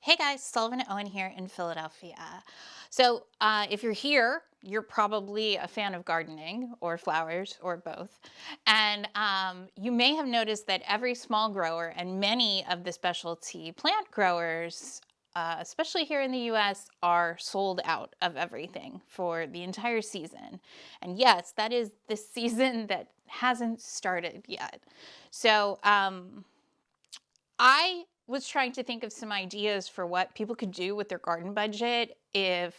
Hey guys, Sullivan and Owen here in Philadelphia. If you're here, you're probably a fan of gardening or flowers or both. And you may have noticed that every small grower and many of the specialty plant growers, especially here in the US, are sold out of everything for the entire season. And yes, that is the season that hasn't started yet. So, I was trying to think of some ideas for what people could do with their garden budget if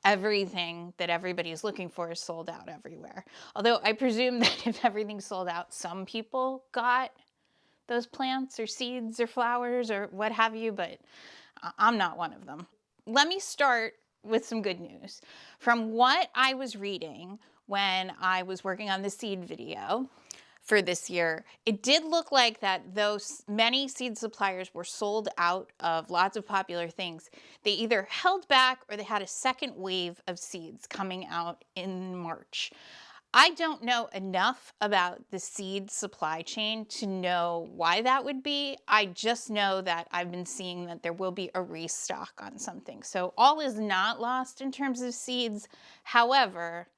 everything that everybody is looking for is sold out everywhere. Although I presume that if everything's sold out, some people got those plants or seeds or flowers or what have you, but I'm not one of them. Let me start with some good news. From what I was reading when I was working on the seed video, for this year, it did look like that those many seed suppliers were sold out of lots of popular things. They either held back or they had a second wave of seeds coming out in March. I don't know enough about the seed supply chain to know why that would be. I just know that I've been seeing that there will be a restock on something. So all is not lost in terms of seeds. However,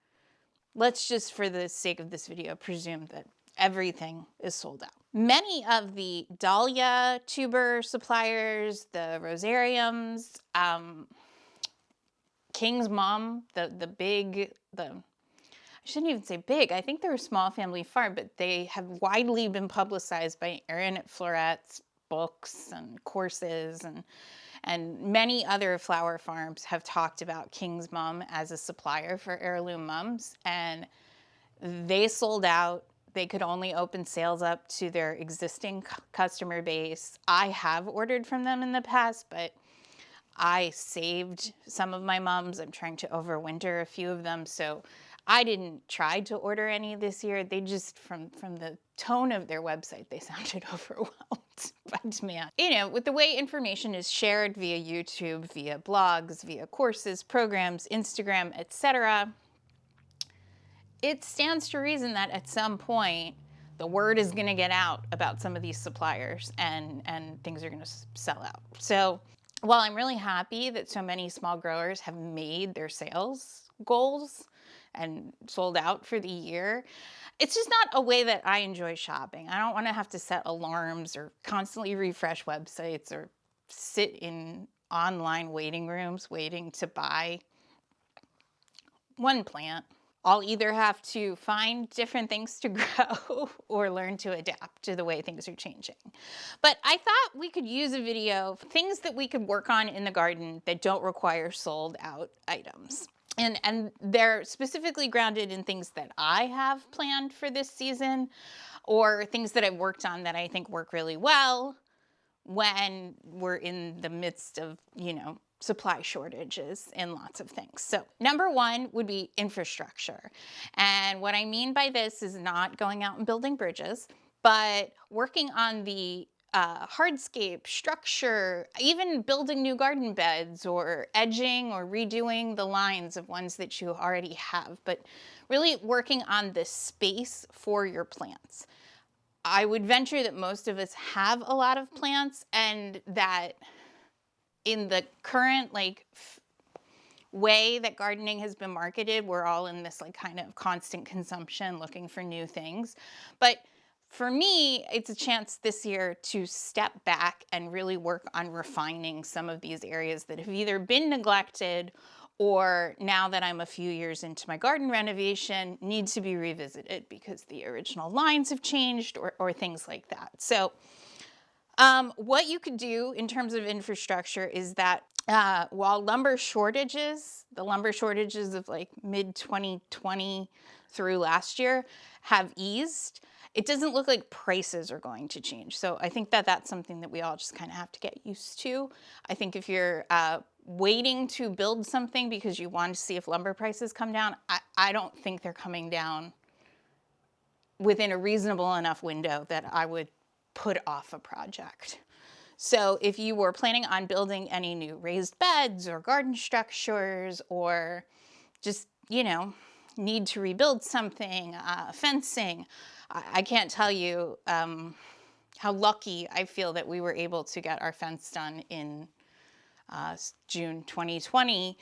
let's just, for the sake of this video, presume that everything is sold out. Many of the dahlia tuber suppliers, the rosariums, King's Mom, I shouldn't even say big, I think they're a small family farm, but they have widely been publicized by Erin at Florette's books and courses, and many other flower farms have talked about King's Mom as a supplier for heirloom mums, and they sold out. They could only open sales up to their existing customer base. I have ordered from them in the past, but I saved some of my mums. I'm trying to overwinter a few of them, so I didn't try to order any this year. They just, from the tone of their website, they sounded overwhelmed by demand. You know, with the way information is shared via YouTube, via blogs, via courses, programs, Instagram, etc., it stands to reason that at some point the word is going to get out about some of these suppliers and things are going to sell out. So while I'm really happy that so many small growers have made their sales goals and sold out for the year, it's just not a way that I enjoy shopping. I don't want to have to set alarms or constantly refresh websites or sit in online waiting rooms waiting to buy one plant. I'll either have to find different things to grow or learn to adapt to the way things are changing. But I thought we could use a video of things that we could work on in the garden that don't require sold out items. And they're specifically grounded in things that I have planned for this season or things that I've worked on that I think work really well when we're in the midst of, supply shortages in lots of things. So number one would be infrastructure. And what I mean by this is not going out and building bridges, but working on the hardscape structure, even building new garden beds or edging or redoing the lines of ones that you already have, but really working on the space for your plants. I would venture that most of us have a lot of plants and that in the current way that gardening has been marketed, we're all in this kind of constant consumption looking for new things. But for me, it's a chance this year to step back and really work on refining some of these areas that have either been neglected or now that I'm a few years into my garden renovation need to be revisited because the original lines have changed or things like that. So what you could do in terms of infrastructure is that while the lumber shortages of mid-2020 through last year have eased, it doesn't look like prices are going to change. So I think that that's something that we all just kind of have to get used to. I think if you're waiting to build something because you want to see if lumber prices come down, I don't think they're coming down within a reasonable enough window that I would put off a project. So if you were planning on building any new raised beds or garden structures or just, need to rebuild something, fencing, I can't tell you how lucky I feel that we were able to get our fence done in June 2020,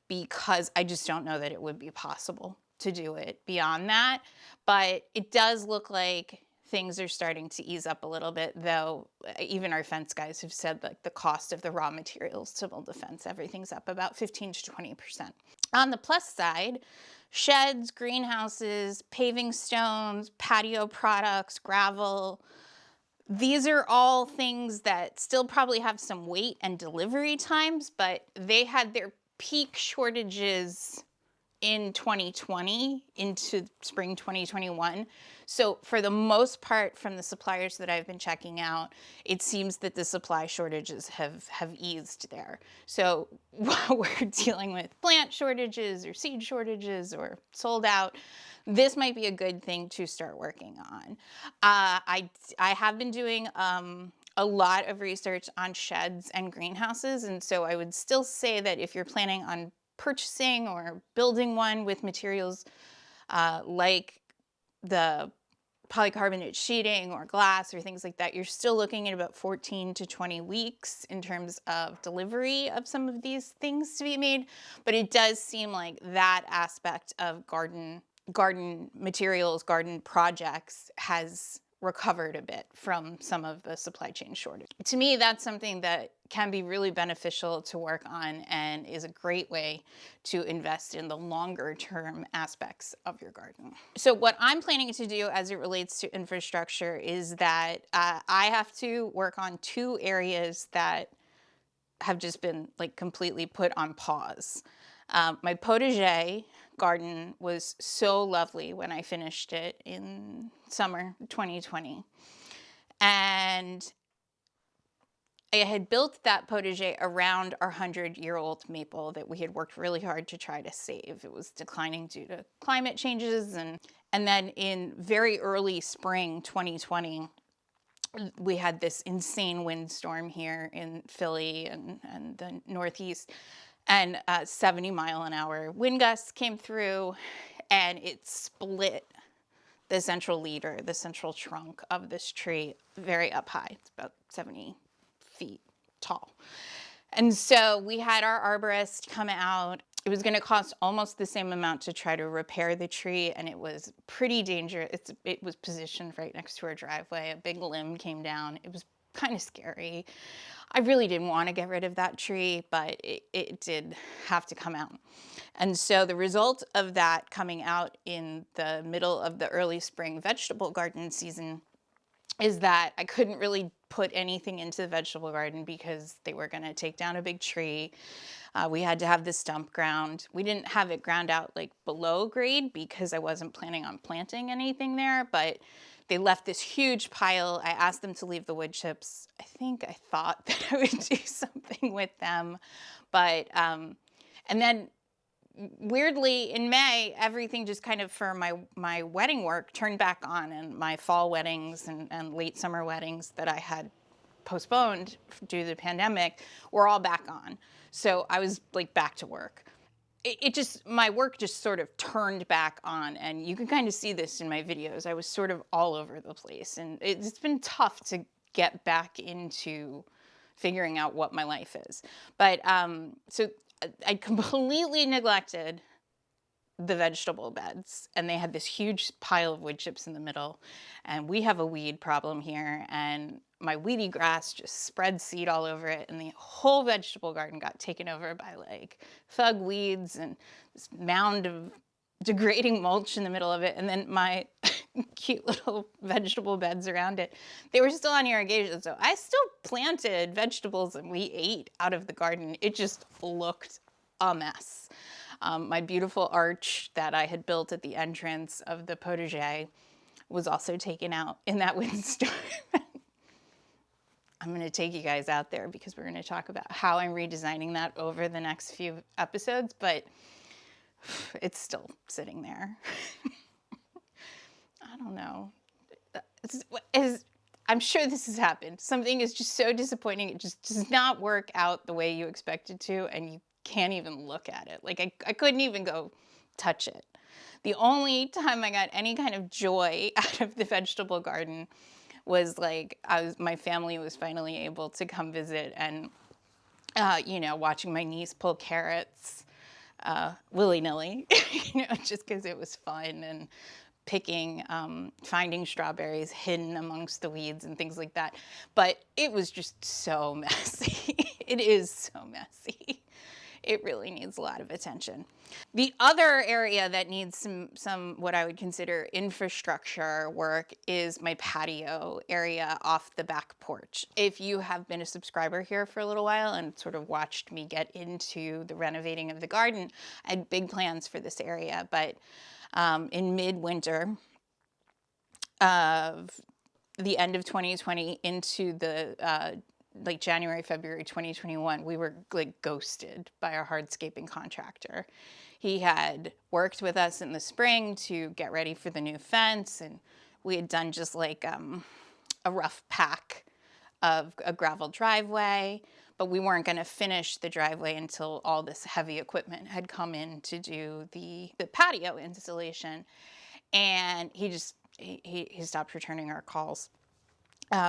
because I just don't know that it would be possible to do it beyond that. But it does look like things are starting to ease up a little bit, though even our fence guys have said like the cost of the raw materials to build the fence, everything's up about 15 to 20%. On the plus side, sheds, greenhouses, paving stones, patio products, gravel, these are all things that still probably have some wait and delivery times, but they had their peak shortages in 2020 into spring 2021. So for the most part, from the suppliers that I've been checking out, it seems that the supply shortages have eased there. So while we're dealing with plant shortages or seed shortages or sold out, this might be a good thing to start working on. I have been doing a lot of research on sheds and greenhouses, and so I would still say that if you're planning on purchasing or building one with materials like the polycarbonate sheeting or glass or things like that, you're still looking at about 14 to 20 weeks in terms of delivery of some of these things to be made. But it does seem like that aspect of garden materials, garden projects has recovered a bit from some of the supply chain shortage. To me, that's something that can be really beneficial to work on and is a great way to invest in the longer term aspects of your garden. So what I'm planning to do as it relates to infrastructure is that I have to work on 2 areas that have just been like completely put on pause. My potager garden was so lovely when I finished it in summer 2020. And I had built that potager around our 100-year-old maple that we had worked really hard to try to save. It was declining due to climate changes. And then in very early spring 2020, we had this insane windstorm here in Philly and the Northeast. And 70-mile-an-hour wind gusts came through, and it split the central leader, the central trunk of this tree, very up high. It's about 70 feet tall. And so we had our arborist come out. It was going to cost almost the same amount to try to repair the tree, and it was pretty dangerous. It was positioned right next to our driveway. A big limb came down. It was kind of scary. I really didn't want to get rid of that tree, but it did have to come out. And so the result of that coming out in the middle of the early spring vegetable garden season is that I couldn't really put anything into the vegetable garden because they were going to take down a big tree. We had to have the stump ground. We didn't have it ground out like below grade because I wasn't planning on planting anything there, but they left this huge pile. I asked them to leave the wood chips. I thought that I would do something with them. But, and then weirdly in May, everything just kind of for my wedding work turned back on, and my fall weddings and late summer weddings that I had postponed due to the pandemic were all back on. So I was like back to work. My work just sort of turned back on, and you can kind of see this in my videos. I was sort of all over the place, and it's been tough to get back into figuring out what my life is. But so I completely neglected the vegetable beds, and they had this huge pile of wood chips in the middle, and we have a weed problem here, and my weedy grass just spread seed all over it, and the whole vegetable garden got taken over by like thug weeds and this mound of degrading mulch in the middle of it, and then my cute little vegetable beds around it. They were still on irrigation, so I still planted vegetables and we ate out of the garden. It just looked a mess. My beautiful arch that I had built at the entrance of the potager was also taken out in that windstorm. I'm going to take you guys out there because we're going to talk about how I'm redesigning that over the next few episodes, but it's still sitting there. I don't know. I'm sure this has happened. Something is just so disappointing. It just does not work out the way you expect it to, and you can't even look at it. Like I couldn't even go touch it. The only time I got any kind of joy out of the vegetable garden was like my family was finally able to come visit, and You know, watching my niece pull carrots willy-nilly, you know, just because it was fun, and picking, finding strawberries hidden amongst the weeds and things like that. But it was just so messy. It is so messy. It really needs a lot of attention. The other area that needs some what I would consider infrastructure work is my patio area off the back porch. If you have been a subscriber here for a little while and sort of watched me get into the renovating of the garden, I had big plans for this area, but in midwinter of the end of 2020 into the like January, February 2021, we were like ghosted by our hardscaping contractor. He had worked with us in the spring to get ready for the new fence, and we had done just like a rough pack of a gravel driveway, but we weren't going to finish the driveway until all this heavy equipment had come in to do the patio installation. And he just he stopped returning our calls,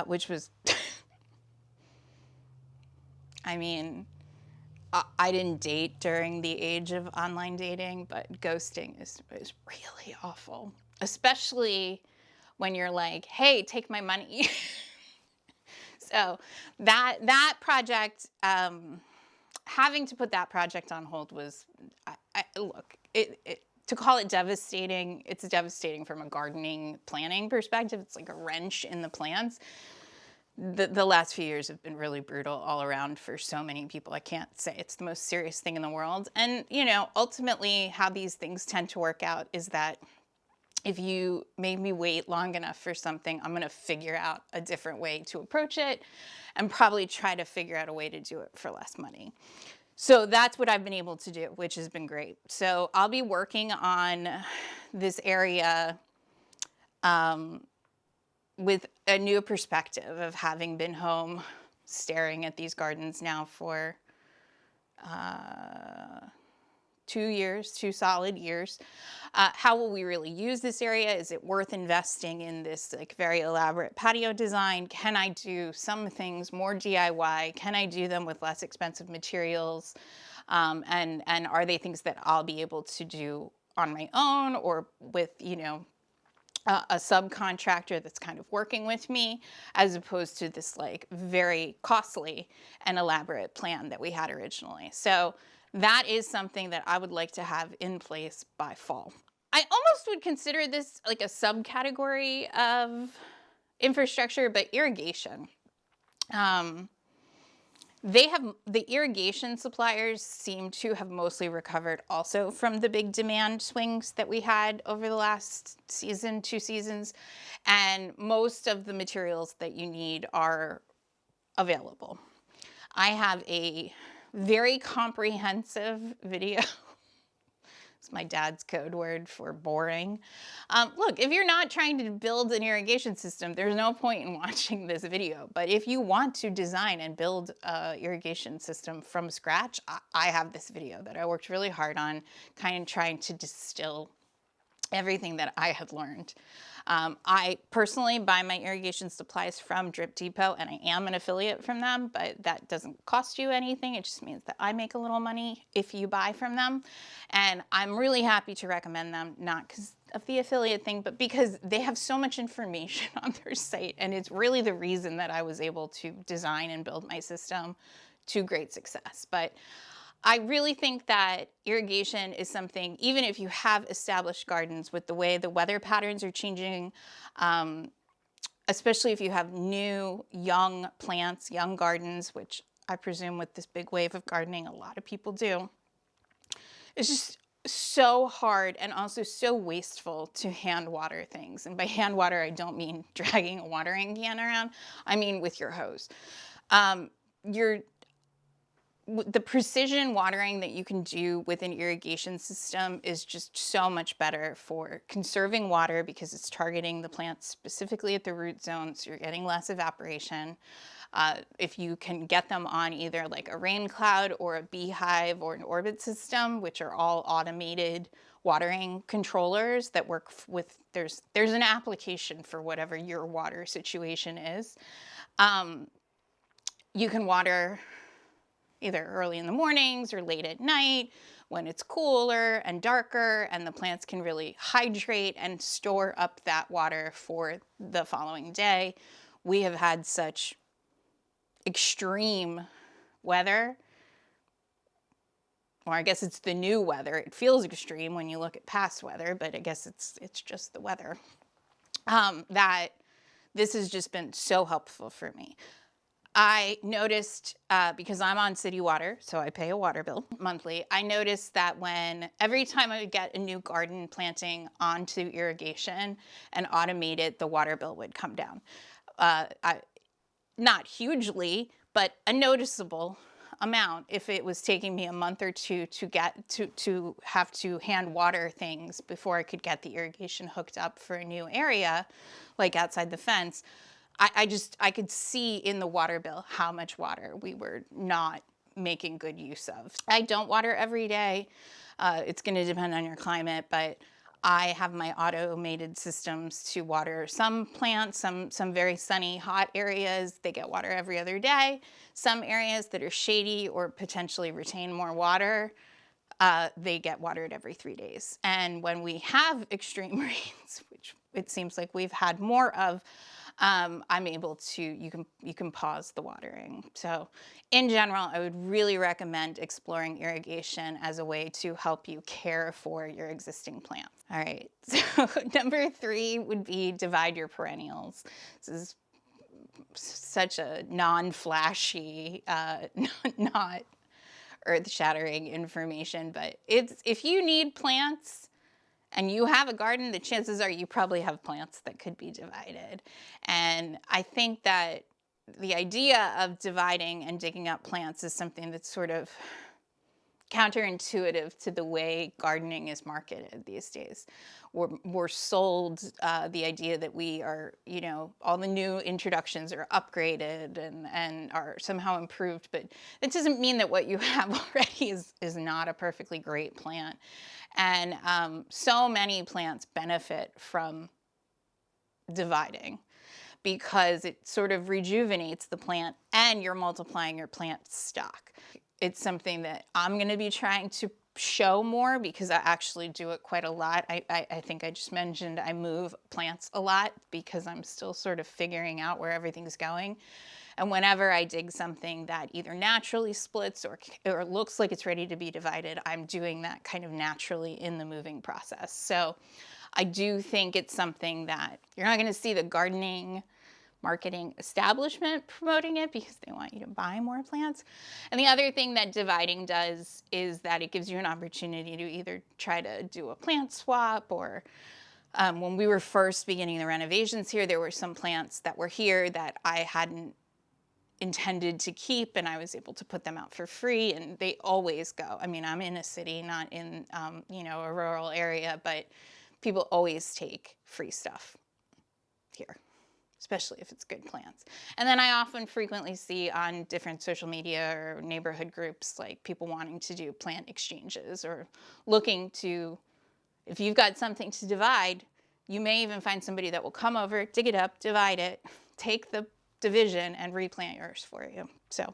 which was I mean, I didn't date during the age of online dating, but ghosting is really awful, especially when you're like, hey, take my money. So that project, having to put that project on hold was, look, to call it devastating, it's devastating from a gardening planning perspective. It's like a wrench in the plans. The last few years have been really brutal all around for so many people. I can't say it's the most serious thing in the world. And, you know, ultimately how these things tend to work out is that if you made me wait long enough for something, I'm going to figure out a different way to approach it and probably try to figure out a way to do it for less money. So that's what I've been able to do, which has been great. So I'll be working on this area with a new perspective of having been home staring at these gardens now for 2 years, 2 solid years. How will we really use this area? Is it worth investing in this like very elaborate patio design? Can I do some things more DIY? Can I do them with less expensive materials? And are they things that I'll be able to do on my own or with, you know, a subcontractor that's kind of working with me, as opposed to this like very costly and elaborate plan that we had originally. So that is something that I would like to have in place by fall. I almost would consider this like a subcategory of infrastructure, but irrigation. The irrigation suppliers seem to have mostly recovered also from the big demand swings that we had over the last season, 2 seasons. And most of the materials that you need are available. I have a very comprehensive video. It's my dad's code word for boring. Look, if you're not trying to build an irrigation system, there's no point in watching this video. But if you want to design and build an irrigation system from scratch, I have this video that I worked really hard on, kind of trying to distill everything that I had learned. I personally buy my irrigation supplies from Drip Depot, and I am an affiliate from them, but that doesn't cost you anything. It just means that I make a little money if you buy from them. And I'm really happy to recommend them, not because of the affiliate thing, but because they have so much information on their site. And it's really the reason that I was able to design and build my system to great success. But I really think that irrigation is something, even if you have established gardens, with the way the weather patterns are changing, especially if you have new, young plants, young gardens, which I presume with this big wave of gardening, a lot of people do. It's just so hard and also so wasteful to hand water things. And by hand water, I don't mean dragging a watering can around. I mean with your hose. The precision watering that you can do with an irrigation system is just so much better for conserving water because it's targeting the plants specifically at the root zone, so you're getting less evaporation. If you can get them on either like a rain cloud or a beehive or an orbit system, which are all automated watering controllers that work with, there's an application for whatever your water situation is. You can water either early in the mornings or late at night when it's cooler and darker, and the plants can really hydrate and store up that water for the following day. We have had such extreme weather, or I guess it's the new weather. It feels extreme when you look at past weather, but I guess it's just the weather. That this has just been so helpful for me. I noticed, because I'm on city water, so I pay a water bill monthly, I noticed that every time I would get a new garden planting onto irrigation and automate it, the water bill would come down. Not hugely, but a noticeable amount if it was taking me a month or two to have to hand water things before I could get the irrigation hooked up for a new area, like outside the fence. I could see in the water bill how much water we were not making good use of. I don't water every day. It's going to depend on your climate, but I have my automated systems to water some plants, some very sunny, hot areas, they get water every other day. Some areas that are shady or potentially retain more water, they get watered every 3 days. And when we have extreme rains, which it seems like we've had more of, I'm able to, you can pause the watering. So in general, I would really recommend exploring irrigation as a way to help you care for your existing plants. All right, so number 3 would be divide your perennials. This is such a non-flashy, not earth-shattering information, but if you need plants, and you have a garden, the chances are you probably have plants that could be divided. And I think that the idea of dividing and digging up plants is something that's sort of counterintuitive to the way gardening is marketed these days. We're sold the idea that we are, all the new introductions are upgraded and are somehow improved, but it doesn't mean that what you have already is not a perfectly great plant. And so many plants benefit from dividing because it sort of rejuvenates the plant and you're multiplying your plant stock. It's something that I'm going to be trying to show more because I actually do it quite a lot. I think I just mentioned I move plants a lot because I'm still sort of figuring out where everything's going. And whenever I dig something that either naturally splits or looks like it's ready to be divided, I'm doing that kind of naturally in the moving process. So I do think it's something that you're not going to see the gardening marketing establishment promoting it because they want you to buy more plants. And the other thing that dividing does is that it gives you an opportunity to either try to do a plant swap or when we were first beginning the renovations here, there were some plants that were here that I hadn't intended to keep, and I was able to put them out for free, and they always go. I mean, I'm in a city, not in a rural area, but people always take free stuff here, especially if it's good plants. And then I often frequently see on different social media or neighborhood groups, like people wanting to do plant exchanges or looking to, if you've got something to divide, you may even find somebody that will come over, dig it up, divide it, take the division and replant yours for you. So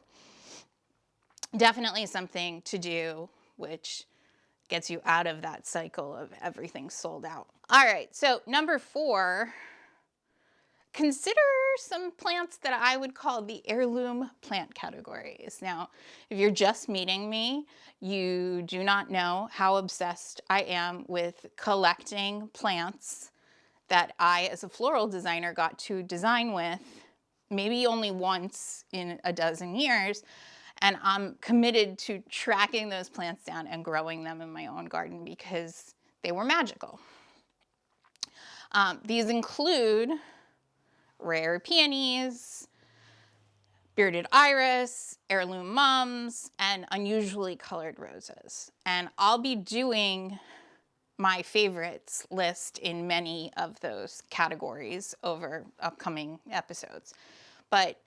definitely something to do, which gets you out of that cycle of everything sold out. All right, so number 4, consider some plants that I would call the heirloom plant categories. Now, if you're just meeting me, you do not know how obsessed I am with collecting plants that I, as a floral designer, got to design with maybe only once in a dozen years. And I'm committed to tracking those plants down and growing them in my own garden because they were magical. These include rare peonies, bearded iris, heirloom mums, and unusually colored roses. And I'll be doing my favorites list in many of those categories over upcoming episodes. But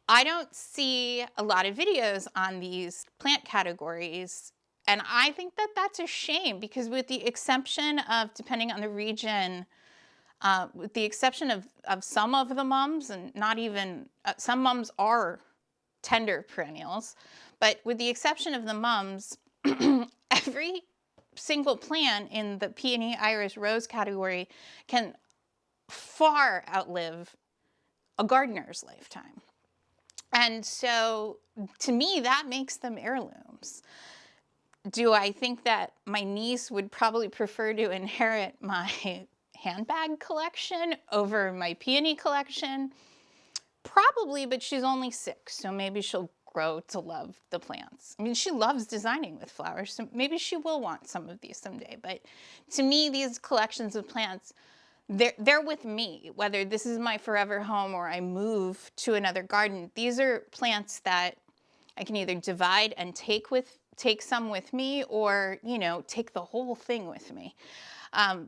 I don't see a lot of videos on these plant categories, and I think that that's a shame because with the exception of, depending on the region, with the exception of some of the mums, and not even, some mums are tender perennials, But with the exception of the mums, every single plant in the peony, iris, rose category can far outlive a gardener's lifetime. And so to me, that makes them heirlooms. Do I think that my niece would probably prefer to inherit my handbag collection over my peony collection? Probably, but she's only 6, so maybe she'll grow to love the plants. I mean, she loves designing with flowers, so maybe she will want some of these someday. But to me, these collections of plants, they're with me, whether this is my forever home or I move to another garden. These are plants that I can either divide and take some with me, or, you know, take the whole thing with me.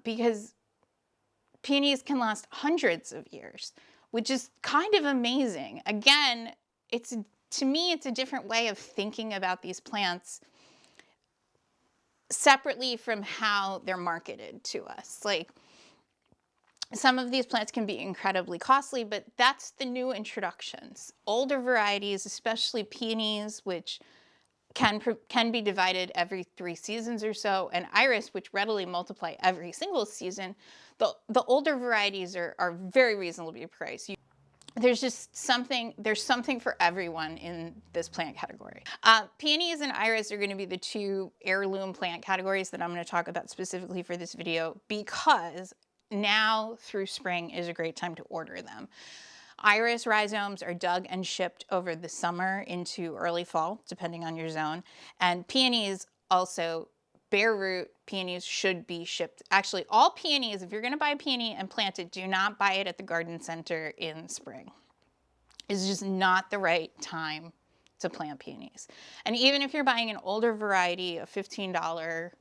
Because peonies can last hundreds of years, which is kind of amazing. Again, to me, it's a different way of thinking about these plants separately from how they're marketed to us. Like, some of these plants can be incredibly costly, but that's the new introductions. Older varieties, especially peonies, which can be divided every 3 seasons or so, and iris, which readily multiply every single season, the older varieties are very reasonably priced. There's something for everyone in this plant category. Peonies and iris are going to be the 2 heirloom plant categories that I'm going to talk about specifically for this video, because now through spring is a great time to order them. Iris rhizomes are dug and shipped over the summer into early fall, depending on your zone. And peonies also, bare root peonies should be shipped. Actually, all peonies, if you're going to buy a peony and plant it, do not buy it at the garden center in spring. It's just not the right time to plant peonies. And even if you're buying an older variety, a $15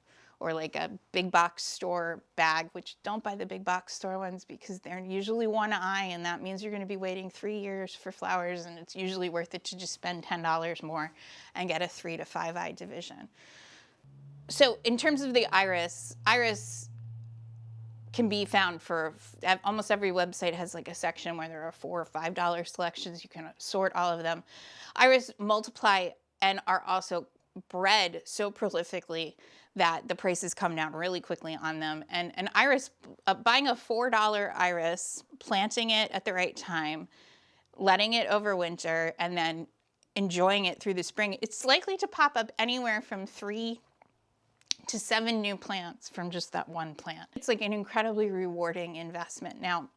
or like a big box store bag, which don't buy the big box store ones because they're usually 1 eye, and that means you're going to be waiting 3 years for flowers, and it's usually worth it to just spend $10 more and get a 3 to 5 eye division. So in terms of the iris can be found for almost every website has like a section where there are $4 or $5 selections. You can sort all of them. Iris multiply and are also bred so prolifically that the prices come down really quickly on them. And an iris, buying a $4 iris, planting it at the right time, letting it overwinter, and then enjoying it through the spring, it's likely to pop up anywhere from 3 to 7 new plants from just that one plant. It's like an incredibly rewarding investment. Now,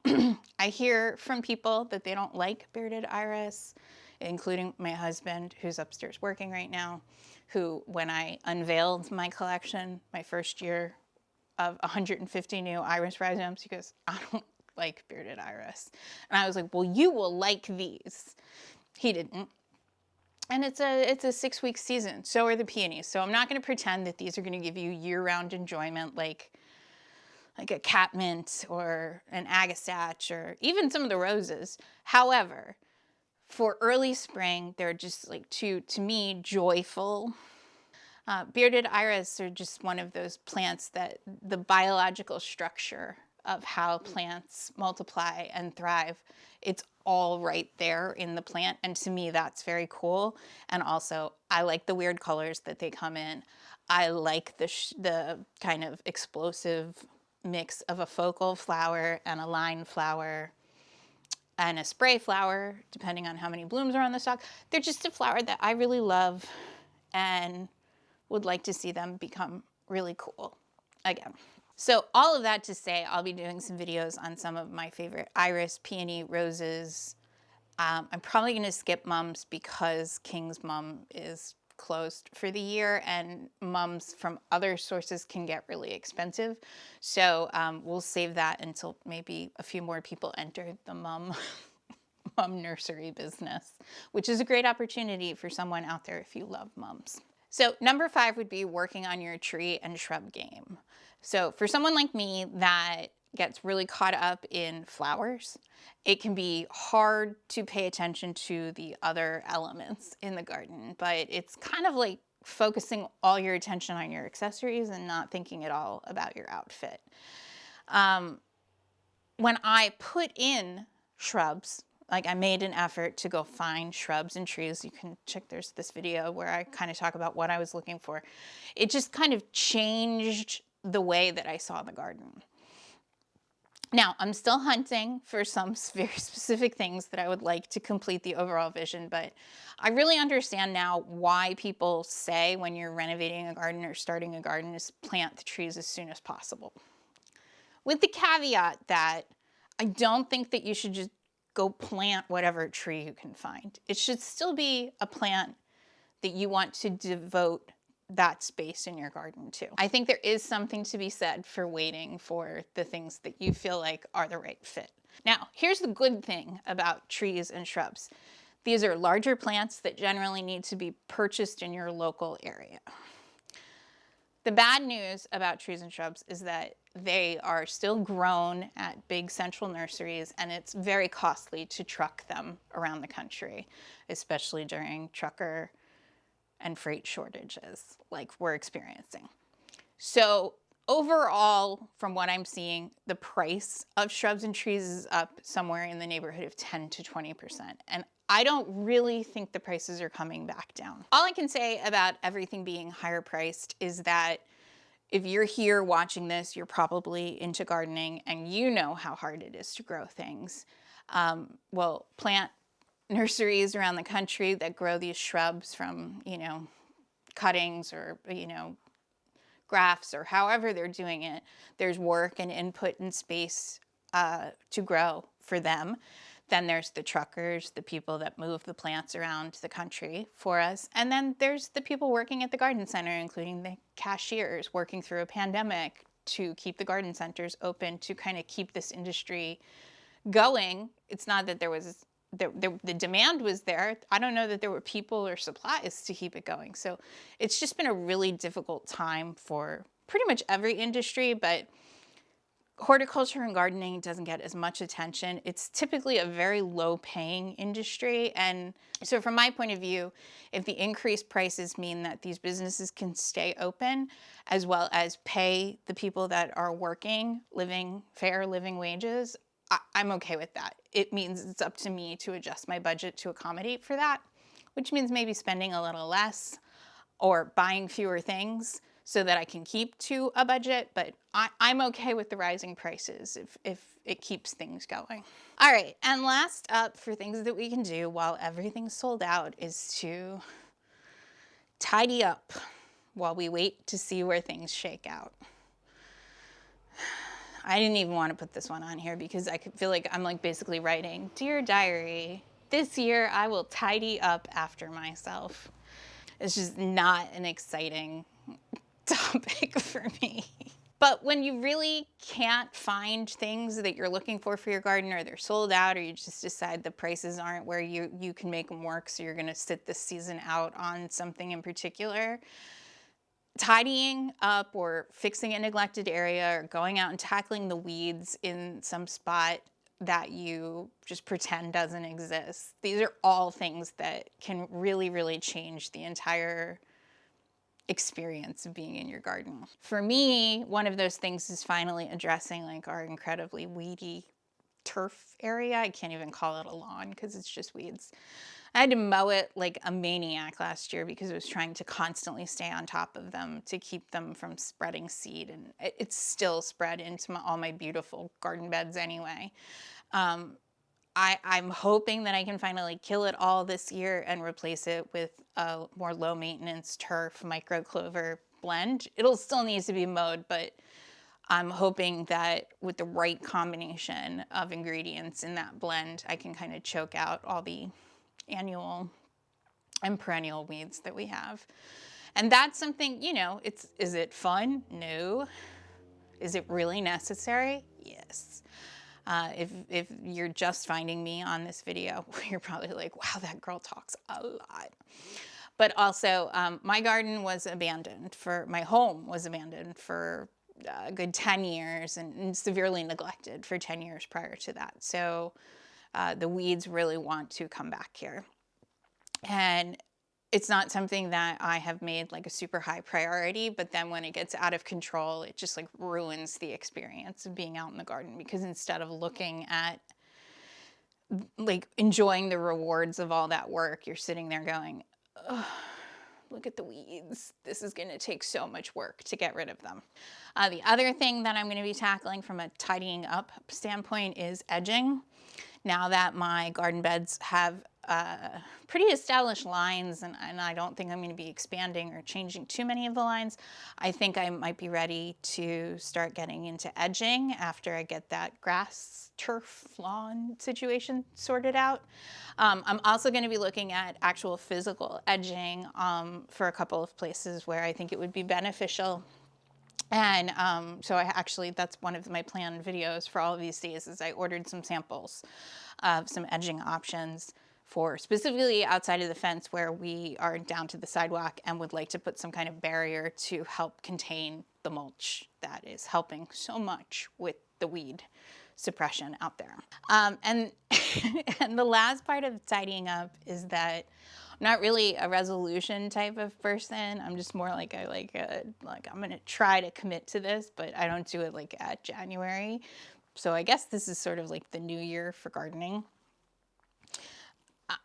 I hear from people that they don't like bearded iris, including my husband, who's upstairs working right now, who, when I unveiled my collection, my first year of 150 new iris rhizomes, he goes, I don't like bearded iris. And I was like, well, you will like these. He didn't. And it's a 6-week season. So are the peonies. So I'm not going to pretend that these are going to give you year-round enjoyment like a catmint or an agastache or even some of the roses. However, for early spring, they're just like to me, joyful. Bearded iris are just one of those plants that the biological structure of how plants multiply and thrive, it's all right there in the plant. And to me, that's very cool. And also, I like the weird colors that they come in. I like the kind of explosive mix of a focal flower and a line flower and a spray flower, depending on how many blooms are on the stalk. They're just a flower that I really love and would like to see them become really cool again. So all of that to say, I'll be doing some videos on some of my favorite iris, peony, roses. I'm probably going to skip mums because King's Mum is closed for the year, and mums from other sources can get really expensive. So we'll save that until maybe a few more people enter the mum nursery business, which is a great opportunity for someone out there if you love mums. So number 5 would be working on your tree and shrub game. So for someone like me that gets really caught up in flowers, it can be hard to pay attention to the other elements in the garden, but it's kind of like focusing all your attention on your accessories and not thinking at all about your outfit. When I put in shrubs, Like, I made an effort to go find shrubs and trees. You can check, there's this video where I kind of talk about what I was looking for. It just kind of changed the way that I saw the garden. Now, I'm still hunting for some very specific things that I would like to complete the overall vision, but I really understand now why people say when you're renovating a garden or starting a garden is plant the trees as soon as possible. With the caveat that I don't think that you should just go plant whatever tree you can find. It should still be a plant that you want to devote that space in your garden to. I think there is something to be said for waiting for the things that you feel like are the right fit. Now, here's the good thing about trees and shrubs. These are larger plants that generally need to be purchased in your local area. The bad news about trees and shrubs is that they are still grown at big central nurseries, and it's very costly to truck them around the country, especially during trucker and freight shortages like we're experiencing. So overall, from what I'm seeing, the price of shrubs and trees is up somewhere in the neighborhood of 10 to 20%. And I don't really think the prices are coming back down. All I can say about everything being higher priced is that if you're here watching this, you're probably into gardening and you know how hard it is to grow things. Well, plant nurseries around the country that grow these shrubs from, cuttings or, grafts or however they're doing it. There's work and input and space to grow for them. Then there's the truckers, the people that move the plants around the country for us. And then there's the people working at the garden center, including the cashiers working through a pandemic to keep the garden centers open, to kind of keep this industry going. It's not that the demand was there. I don't know that there were people or supplies to keep it going. So it's just been a really difficult time for pretty much every industry, but horticulture and gardening doesn't get as much attention. It's typically a very low-paying industry. And so from my point of view, if the increased prices mean that these businesses can stay open, as well as pay the people that are working, fair living wages, I'm okay with that. It means it's up to me to adjust my budget to accommodate for that, which means maybe spending a little less or buying fewer things so that I can keep to a budget, but I'm okay with the rising prices if it keeps things going. All right, and last up for things that we can do while everything's sold out is to tidy up while we wait to see where things shake out. I didn't even want to put this one on here because I could feel like I'm basically writing, "Dear Diary, this year I will tidy up after myself." It's just not an exciting topic for me. But when you really can't find things that you're looking for your garden, or they're sold out, or you just decide the prices aren't where you can make them work, so you're going to sit this season out on something in particular, tidying up or fixing a neglected area or going out and tackling the weeds in some spot that you just pretend doesn't exist. These are all things that can really, really change the entire experience of being in your garden. For me, one of those things is finally addressing our incredibly weedy turf area. I can't even call it a lawn because it's just weeds. I had to mow it like a maniac last year because I was trying to constantly stay on top of them to keep them from spreading seed, and it's still spread into all my beautiful garden beds anyway. I'm hoping that I can finally kill it all this year and replace it with a more low maintenance turf micro clover blend. It'll still need to be mowed, but I'm hoping that with the right combination of ingredients in that blend, I can kind of choke out all the annual and perennial weeds that we have. And that's something, is it fun? No. Is it really necessary? Yes. If you're just finding me on this video, you're probably like, wow, that girl talks a lot. But also, my home was abandoned for a good 10 years and severely neglected for 10 years prior to that. So the weeds really want to come back here. And it's not something that I have made a super high priority, but then when it gets out of control, it just ruins the experience of being out in the garden, because instead of looking at like enjoying the rewards of all that work. You're sitting there going, "Ugh, look at the weeds. This is going to take so much work to get rid of them." The other thing that I'm going to be tackling from a tidying up standpoint is edging. Now that my garden beds have pretty established lines, and I don't think I'm going to be expanding or changing too many of the lines, I think I might be ready to start getting into edging after I get that grass, turf, lawn situation sorted out. I'm also going to be looking at actual physical edging for a couple of places where I think it would be beneficial. And so that's one of my planned videos for all of these days is I ordered some samples of some edging options for specifically outside of the fence where we are down to the sidewalk and would like to put some kind of barrier to help contain the mulch that is helping so much with the weed suppression out there. And and the last part of tidying up is that I'm not really a resolution type of person. I'm just more like I'm gonna try to commit to this, but I don't do it like at January. So I guess this is sort of like the new year for gardening.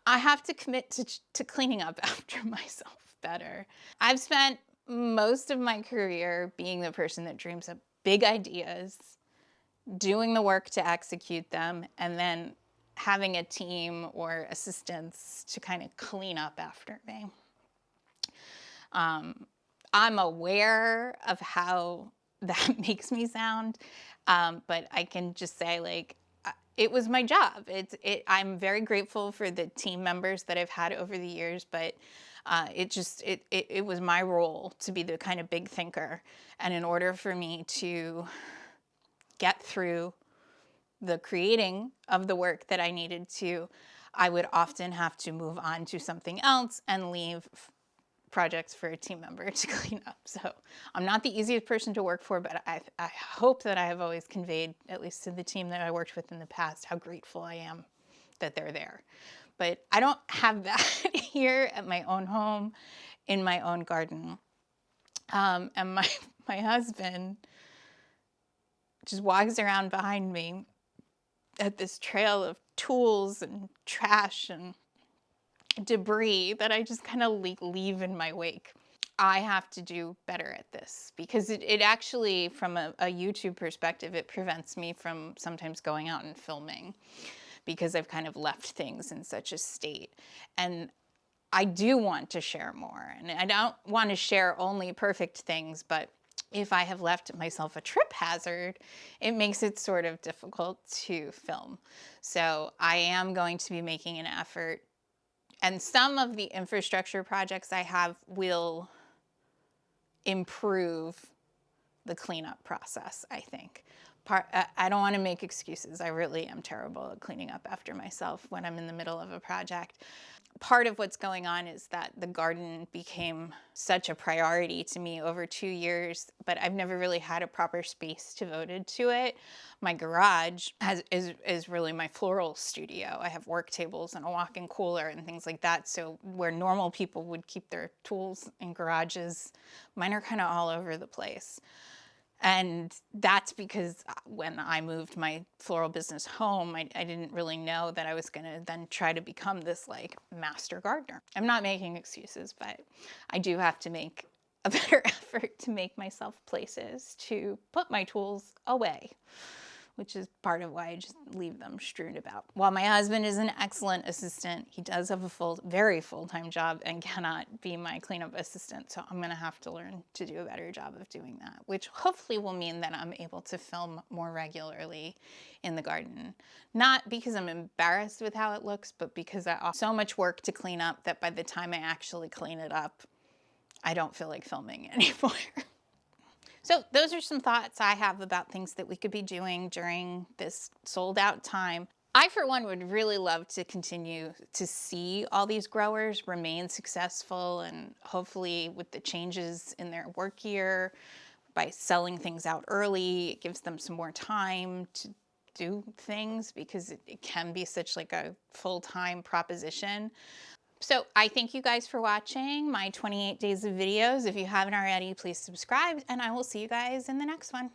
I have to commit to cleaning up after myself better. I've spent most of my career being the person that dreams up big ideas, doing the work to execute them, and then having a team or assistants to kind of clean up after me. I'm aware of how that makes me sound, but I can just say, like, it was my job. I'm very grateful for the team members that I've had over the years, but it was my role to be the kind of big thinker. And in order for me to get through the creating of the work that I needed to, I would often have to move on to something else and leave projects for a team member to clean up. So I'm not the easiest person to work for, but I hope that I have always conveyed, at least to the team that I worked with in the past, how grateful I am that they're there. But I don't have that here at my own home, in my own garden. And my husband just walks around behind me at this trail of tools and trash and debris that I just kind of leave in my wake. I have to do better at this because it actually, from a YouTube perspective, it prevents me from sometimes going out and filming because I've kind of left things in such a state. And I do want to share more. And I don't want to share only perfect things, but if I have left myself a trip hazard, it makes it sort of difficult to film. So I am going to be making an effort. And some of the infrastructure projects I have will improve the cleanup process, I think. I don't want to make excuses. I really am terrible at cleaning up after myself when I'm in the middle of a project. Part of what's going on is that the garden became such a priority to me over 2 years, but I've never really had a proper space devoted to it. My garage is really my floral studio. I have work tables and a walk-in cooler and things like that. So where normal people would keep their tools in garages, mine are kind of all over the place. And that's because when I moved my floral business home, I didn't really know that I was going to then try to become this like master gardener. I'm not making excuses, but I do have to make a better effort to make myself places to put my tools away, which is part of why I just leave them strewn about. While my husband is an excellent assistant, he does have a very full-time job and cannot be my cleanup assistant. So I'm gonna have to learn to do a better job of doing that, which hopefully will mean that I'm able to film more regularly in the garden. Not because I'm embarrassed with how it looks, but because I have so much work to clean up that by the time I actually clean it up, I don't feel like filming anymore. So those are some thoughts I have about things that we could be doing during this sold out time. I, for one, would really love to continue to see all these growers remain successful, and hopefully with the changes in their work year, by selling things out early, it gives them some more time to do things because it can be such like a full-time proposition. So I thank you guys for watching my 28 days of videos. If you haven't already, please subscribe, and I will see you guys in the next one.